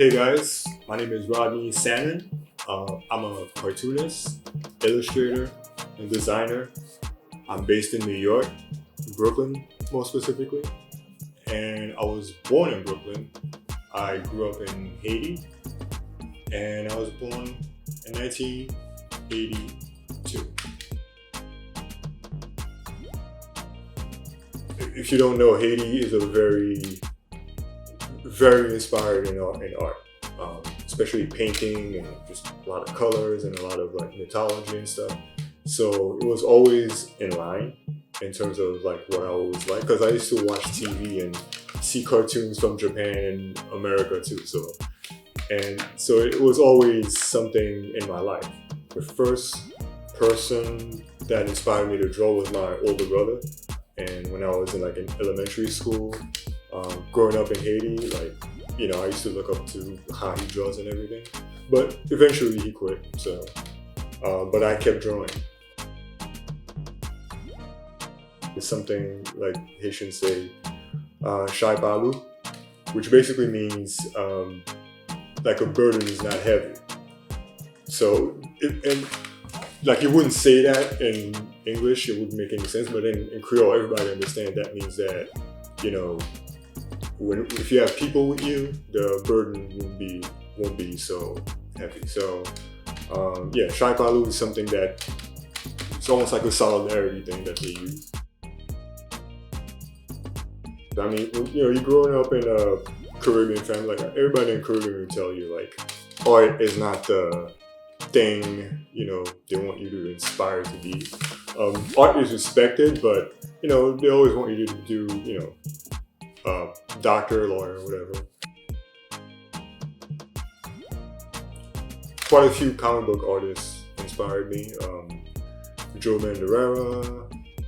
Hey guys, my name is Rodney Sanon. I'm a cartoonist, illustrator, and designer. I'm based in New York, Brooklyn more specifically, and I was born in Brooklyn. I grew up in Haiti, and I was born in 1982. If you don't know, Haiti is a very inspired in art, especially painting and just a lot of colors and a lot of like mythology and stuff. So it was always in line in terms of like what I always liked, because I used to watch TV and see cartoons from Japan and America too. So it was always something in my life. The first person that inspired me to draw was my older brother, and when I was in elementary school. Growing up in Haiti, I used to look up to how he draws and everything. But eventually he quit, so, but I kept drawing. It's something like Haitians say, "Shai palu," which basically means like a burden is not heavy. So, you wouldn't say that in English, it wouldn't make any sense, but in Creole, everybody understands that means that, if you have people with you, the burden won't be so heavy. So Shai palu is something that it's almost like a solidarity thing that they use. I mean, you're growing up in a Caribbean family, like everybody in Caribbean will tell you, like, art is not the thing, they want you to inspire to be. Art is respected, but, they always want you to do, doctor, lawyer, whatever. Quite a few comic book artists inspired me. Joe Mandarera,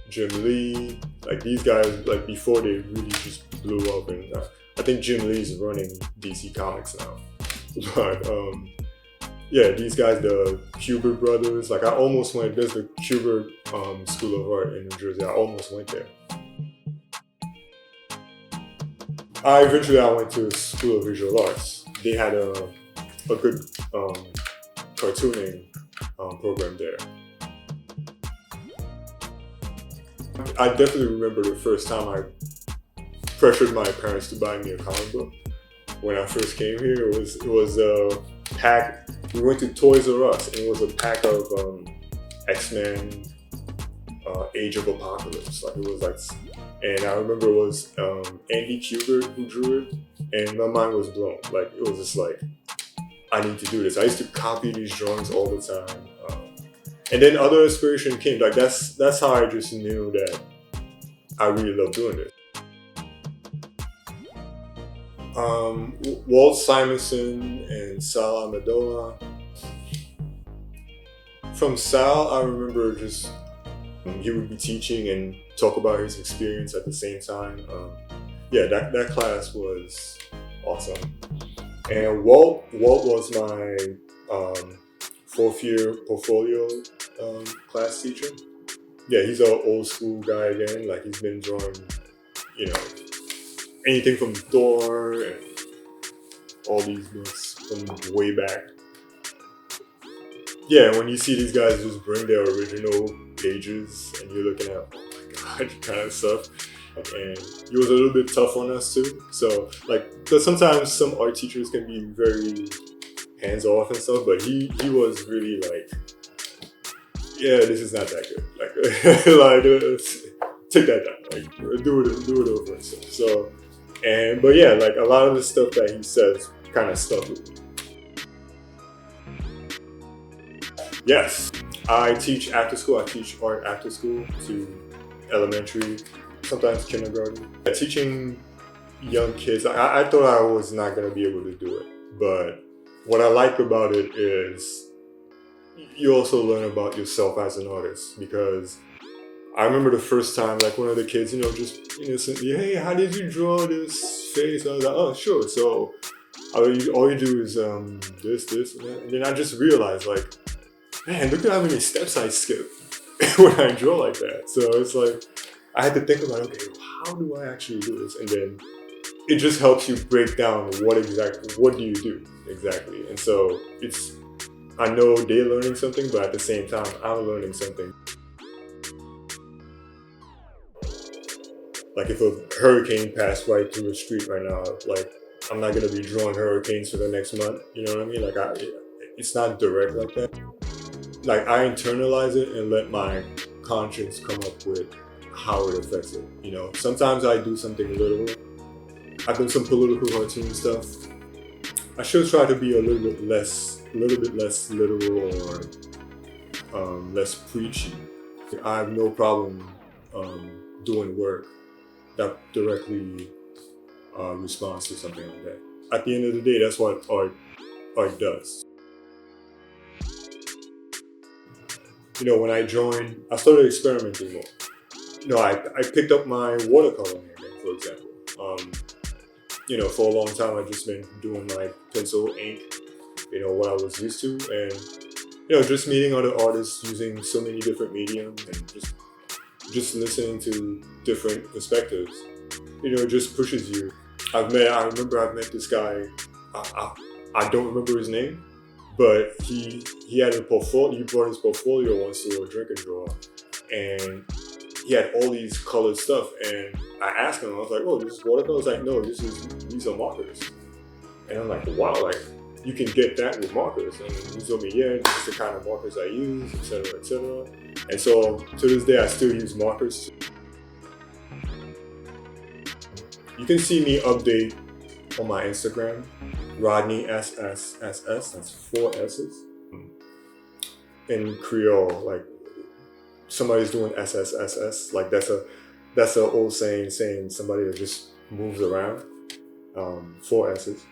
Jim Lee, these guys, before they really just blew up, and I think Jim Lee's running DC Comics now. But these guys, the Kubert brothers, I almost went, there's the Kubert School of Art in New Jersey, I almost went there. Eventually I went to a School of Visual Arts. They had a good cartooning program there. I definitely remember the first time I pressured my parents to buy me a comic book. When I first came here, it was a pack. We went to Toys R Us, and it was a pack of X-Men, Age of Apocalypse. And I remember it was Andy Kubert who drew it, and my mind was blown. It was just I need to do this. I used to copy these drawings all the time, and then other inspiration came. That's how I just knew that I really love doing this. Walt Simonson and Sal Amendola. From Sal, I remember just he would be teaching and talk about his experience at the same time. That class was awesome. And Walt was my fourth year portfolio class teacher. Yeah, he's an old school guy again. He's been drawing, anything from Thor and all these books from way back. Yeah, when you see these guys just bring their original pages and you're looking at, oh my god, kind of stuff. And he was a little bit tough on us too. So, because sometimes some art teachers can be very hands-off and stuff, but he was really this is not that good. Take that down. Do it over and stuff. So, but a lot of the stuff that he says kind of stuck with me. Yes, I teach after school. I teach art after school to elementary, sometimes kindergarten. Teaching young kids, I thought I was not going to be able to do it. But what I like about it is you also learn about yourself as an artist. Because I remember the first time, one of the kids, just innocently, hey, how did you draw this face? I was like, oh, sure. So all you do is this, and that. And then I just realized, man, look at how many steps I skip when I draw like that. So it's I had to think about, okay, how do I actually do this? And then it just helps you break down what do you do exactly. And so I know they're learning something, but at the same time, I'm learning something. Like if a hurricane passed right through the street right now, like I'm not gonna be drawing hurricanes for the next month. You know what I mean? Like it's not direct like that. Like I internalize it and let my conscience come up with how it affects it. You know, sometimes I do something literal. I've done some political cartoon stuff. I should try to be a little bit less literal or less preachy. I have no problem doing work that directly responds to something like that. At the end of the day, that's what art does. You know, when I joined, I started experimenting more. You know, I picked up my watercoloring again, for example. You know, for a long time, I've just been doing my pencil, ink, you know, what I was used to. And, you know, just meeting other artists using so many different mediums and just listening to different perspectives, you know, it just pushes you. I remember I've met this guy, I don't remember his name, but he had a portfolio, he brought his portfolio once to a drink and draw. And he had all these colored stuff, and I asked him, I was like, "Oh, this is watercolor?" He's like, "No, these are markers." And I'm like, "Wow, like you can get that with markers." And he told me, "Yeah, this is the kind of markers I use, etc., etc." And so to this day, I still use markers. You can see me update on my Instagram, Rodney SSSS. That's 4 S's in Creole, like. Somebody's doing SSSS, like that's a old saying somebody that just moves around. 4 S's.